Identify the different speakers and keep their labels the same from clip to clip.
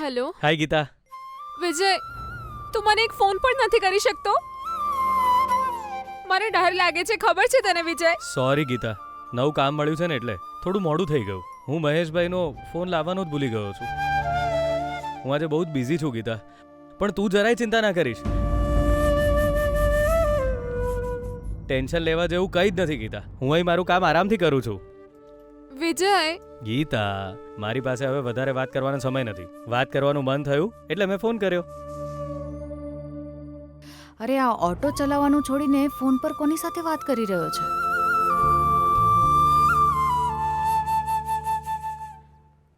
Speaker 1: Hello
Speaker 2: hi Gita.
Speaker 1: વિજય, તું મને એક ફોન પણ નથી કરી શકતો? મને ડર લાગે છે, ખબર છે તને વિજય?
Speaker 2: સોરી ગીતા, નવું કામ મળ્યું છે ને એટલે થોડું મોડું થઈ ગયું. હું મહેશભાઈનો ફોન લાવવાનો જ ભૂલી ગયો છું. હું આજે બહુ જ બિઝી છું ગીતા, પણ તું જરાય ચિંતા ના કરીશ. ટેન્શન લેવા જેવું કંઈ જ નથી ગીતા. હું અહીં મારું કામ આરામથી કરું છું.
Speaker 1: વિજય,
Speaker 2: ગીતા, મારી પાસે હવે વધારે વાત કરવાનો સમય નથી. વાત કરવાનું મન થયું એટલે મેં ફોન કર્યો.
Speaker 3: અરે આ ઓટો ચલાવવાનું છોડીને ફોન પર કોની સાથે વાત કરી રહ્યો છે?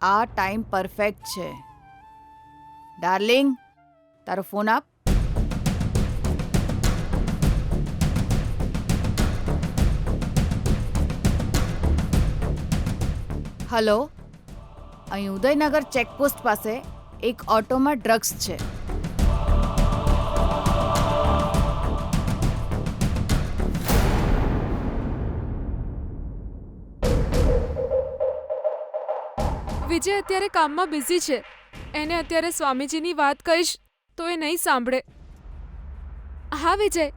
Speaker 3: આ ટાઈમ પરફેક્ટ છે. ડાર્લિંગ, તારો ફોન આપ. હલો, અહીં ઉદયનગર ચેકપોસ્ટ પાસે એક ઓટોમાં ડ્રગ્સ છે.
Speaker 1: વિજય અત્યારે કામમાં બિઝી છે. એને અત્યારે સ્વામીજીની વાત કહીશ તો એ નહીં સાંભળે. હા વિજય,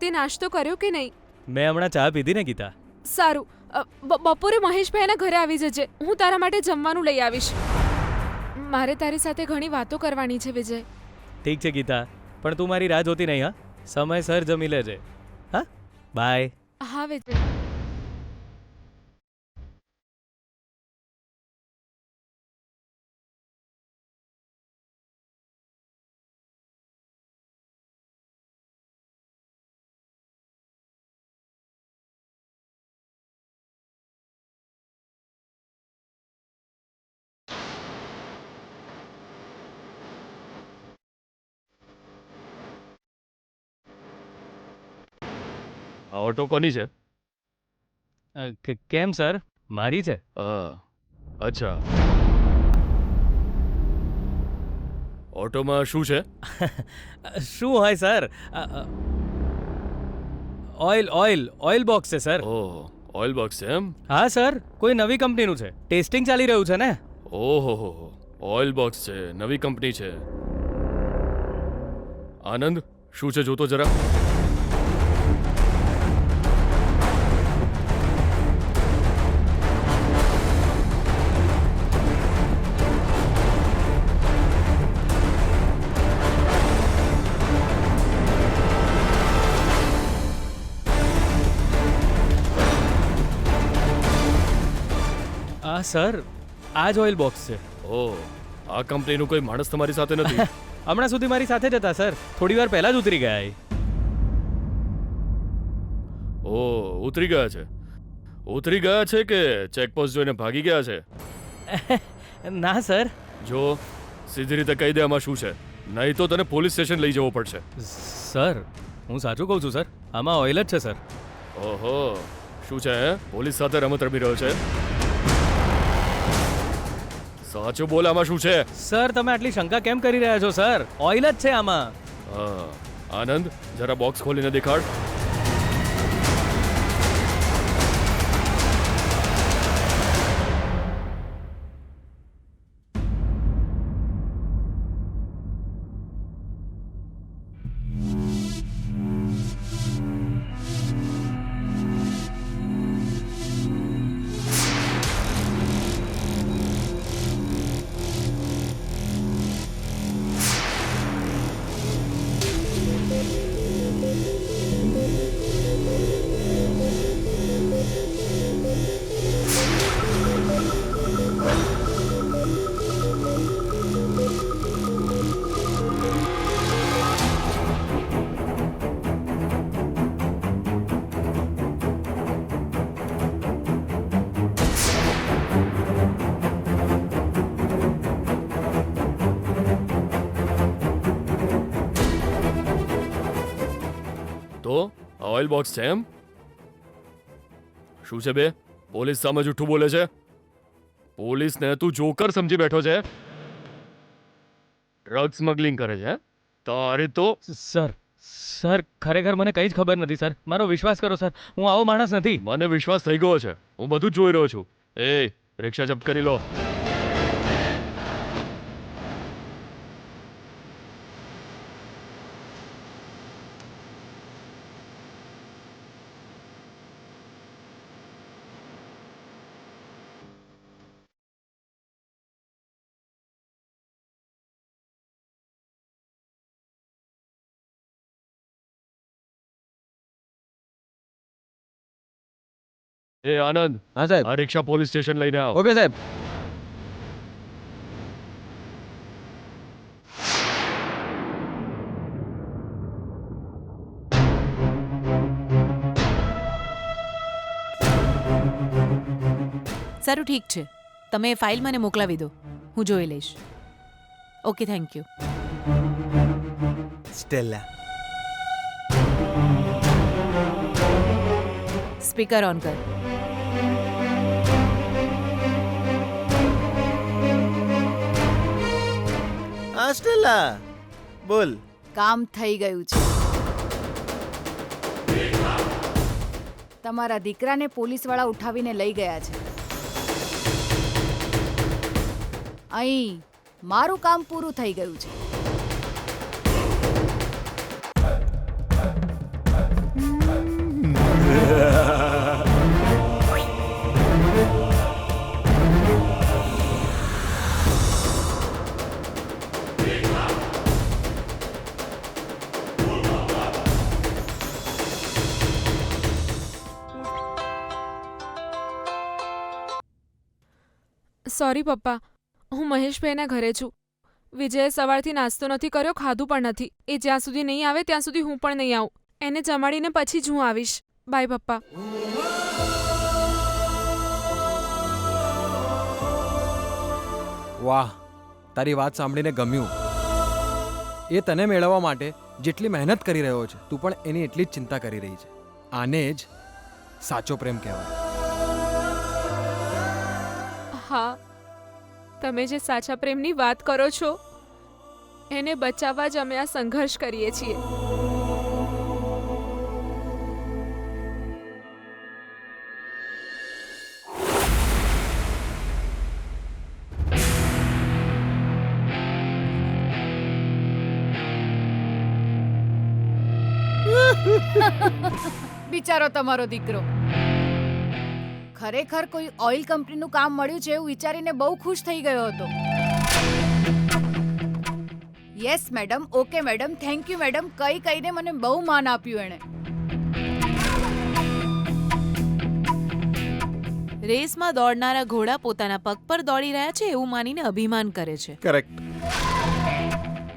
Speaker 1: તે નાસ્તો કર્યો કે નહીં?
Speaker 2: મેં હમણાં ચા પીધી ને ગીતા.
Speaker 1: સારું, બપોરે મહેશભાઈના ઘરે આવી જજે. હું તારા માટે જમવાનું લઈ આવીશ. મારે તારી સાથે ઘણી વાતો કરવાની છે વિજય.
Speaker 2: ઠીક છે ગીતા, પણ તું મારી રાહ જોતી નહીં. હા, સમયસર જમી લેજે. હા, બાય.
Speaker 1: હા વિજય.
Speaker 4: આ ઓટો કોની છે?
Speaker 2: કેમ સર, મારી છે.
Speaker 4: અચ્છા. ઓટોમાં શું છે?
Speaker 2: શું હોય sir? Oil oil oil box છે સર.
Speaker 4: ઓહ, ઓઇલ બોક્સ છે એમ?
Speaker 2: હા સર, કોઈ નવી કંપનીનું છે. ટેસ્ટિંગ ચાલી રહ્યું છે ને.
Speaker 4: ઓહો, ઓઇલ બોક્સ છે, નવી કંપની છે. આનંદ, શું છે જોતો જરા.
Speaker 2: સર, આ જ ઓઇલ બોક્સ છે.
Speaker 4: ઓહ, આ કંપનીનું કોઈ માણસ તમારી સાથે નથી?
Speaker 2: હમણાં સુધી મારી સાથે જ હતા સર. થોડી વાર પહેલા જ ઉતરી ગયા એ.
Speaker 4: ઓહ, ઉતરી ગયા છે. ઉતરી ગયા છે કે ચેકપોસ્ટ જોઈને ભાગી ગયા છે?
Speaker 2: ના સર.
Speaker 4: જો સીધી રીતે કહી દે આમાં શું છે, નહીં તો તને પોલીસ સ્ટેશન લઈ જવો પડશે.
Speaker 2: સર, હું સાચું કહું છું સર. આમાં ઓઇલ જ છે સર.
Speaker 4: ઓહો, શું છે હે? પોલીસ સાથે રમત રમી રહ્યો છે? સાચું બોલ, આમાં શું છે?
Speaker 2: સર, તમે આટલી શંકા કેમ કરી રહ્યા છો સર? ઓઇલ જ છે આમાં.
Speaker 4: હા, આનંદ, જરા બોક્સ ખોલીને દેખાડ. તો આ ઓઇલ બોક્સ છે એમ? શું છે બે? પોલીસ સામે જૂઠું બોલે છે. પોલીસને તું જોકર સમજી બેઠો છે. ડ્રગ સ્મગલિંગ કરે છે. તારે તો
Speaker 2: સર, ખરેખર મને કંઈ જ ખબર નથી સર. મારો વિશ્વાસ કરો સર, હું આવો માણસ નથી.
Speaker 4: મને વિશ્વાસ થઈ ગયો છે. હું બધું જ જોઈ રહ્યો છું. એ રિક્ષા જપ્ત કરી લો. એ આનંદ,
Speaker 5: હા સાહેબ.
Speaker 4: આ રિક્ષા પોલીસ સ્ટેશન લઈને આવ.
Speaker 5: ઓકે સાહેબ.
Speaker 6: સારું ઠીક છે, તમે એ ફાઇલ મને મોકલાવી દો, હું જોઈ લઈશ. Okay, thank you.
Speaker 7: Stella,
Speaker 6: speaker on કર.
Speaker 7: હા સ્ટેલા, બોલ.
Speaker 3: કામ થઈ ગયું છે. તમારા દીકરાને પોલીસવાળા ઉઠાવીને લઈ ગયા છે. અહીં મારું કામ પૂરું થઈ ગયું છે.
Speaker 1: સોરી પપ્પા, હું મહેશભાઈના ઘરે છું. વિજયે સવારથી નાસ્તો નથી કર્યો, ખાધું પણ નથી. એ જ્યાં સુધી નહીં આવે ત્યાં સુધી હું પણ નહીં આવું. એને જમાડીને પછી જ હું આવીશ. બાય પપ્પા.
Speaker 5: વાહ, તારી વાત સાંભળીને ગમ્યું. એ તને મેળવવા માટે જેટલી મહેનત કરી રહ્યો છે, તું પણ એની એટલી જ ચિંતા કરી રહી છે. આને જ સાચો પ્રેમ કહેવાય.
Speaker 1: હા, તમે જે સાચા પ્રેમની વાત કરો છો, એને બચાવવા જ અમે આ સંઘર્ષ કરીએ છીએ.
Speaker 3: બિચારો તમારો દીકરો. ખરેખર કોઈ ઓઇલ કંપનીનું કામ મળ્યું છે એવું વિચારીને બહુ ખુશ થઈ ગયો હતો. Yes madam, okay madam, thank you madam, કહીને મને બહુ માન આપ્યું એણે.
Speaker 6: રેસમાં દોડનારા ઘોડા પોતાના પગ પર દોડી રહ્યા છે એવું માનીને અભિમાન કરે છે,
Speaker 7: કરેક્ટ.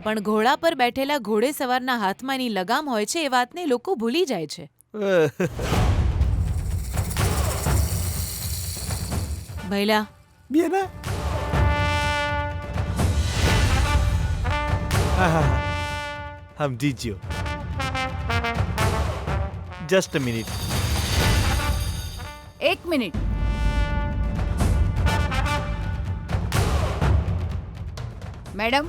Speaker 6: પણ ઘોડા પર બેઠેલા ઘોડેસવારના હાથમાં એની લગામ હોય છે એ વાતને લોકો ભૂલી જાય છે. ભૈલા,
Speaker 7: બેના, સમજી ગયો. Just a minute.
Speaker 3: 1 minute. Madam,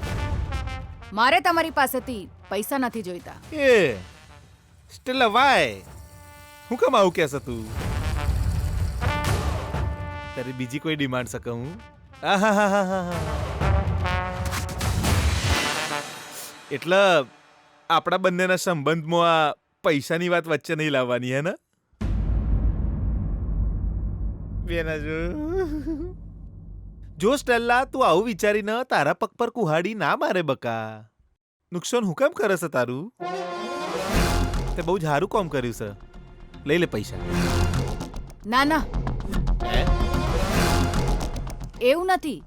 Speaker 3: મારે તમારી પાસેથી પૈસા નથી જોઈતા.
Speaker 7: એ સ્ટેલા, વાય? હું કેમ આવું કહેશે તું? તારી બીજી કોઈ ડિમાન્ડ શકે હું? એટલે આપણા બંનેના સંબંધમાં આ પૈસાની વાત વચ્ચે નહીં લાવવાની, હે ને? બેના જો સ્ટેલા, તું આવું વિચારીને તારા પગ પર કુહાડી ના મારે બકા. નુકસાન હું કેમ કરે છે તારું? તે બહુ જ સારું કામ કર્યું છે. લઈ લે પૈસા.
Speaker 3: ના ના, એવું નથી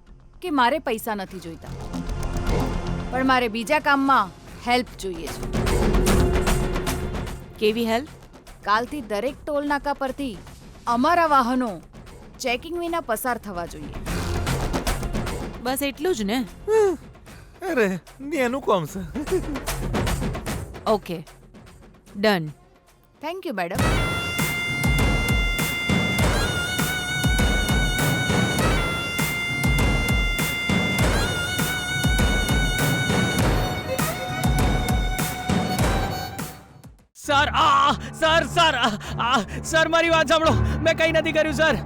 Speaker 3: કે મારે પૈસા નથી જોઈતા, પણ મારે બીજા કામમાં હેલ્પ જોઈએ છે.
Speaker 6: કેવી હેલ્પ?
Speaker 3: કાલથી દરેક ટોલ નાકા પરથી અમારા વાહનો ચેકિંગ વિના પસાર થવા જોઈએ.
Speaker 6: બસ એટલું જ ને?
Speaker 7: અરે એનું કોમ છે.
Speaker 6: Okay, done.
Speaker 3: Thank you madam.
Speaker 2: Sir, sir, મારી વાત સાંભળો. મેં કંઈ નથી કર્યું સર.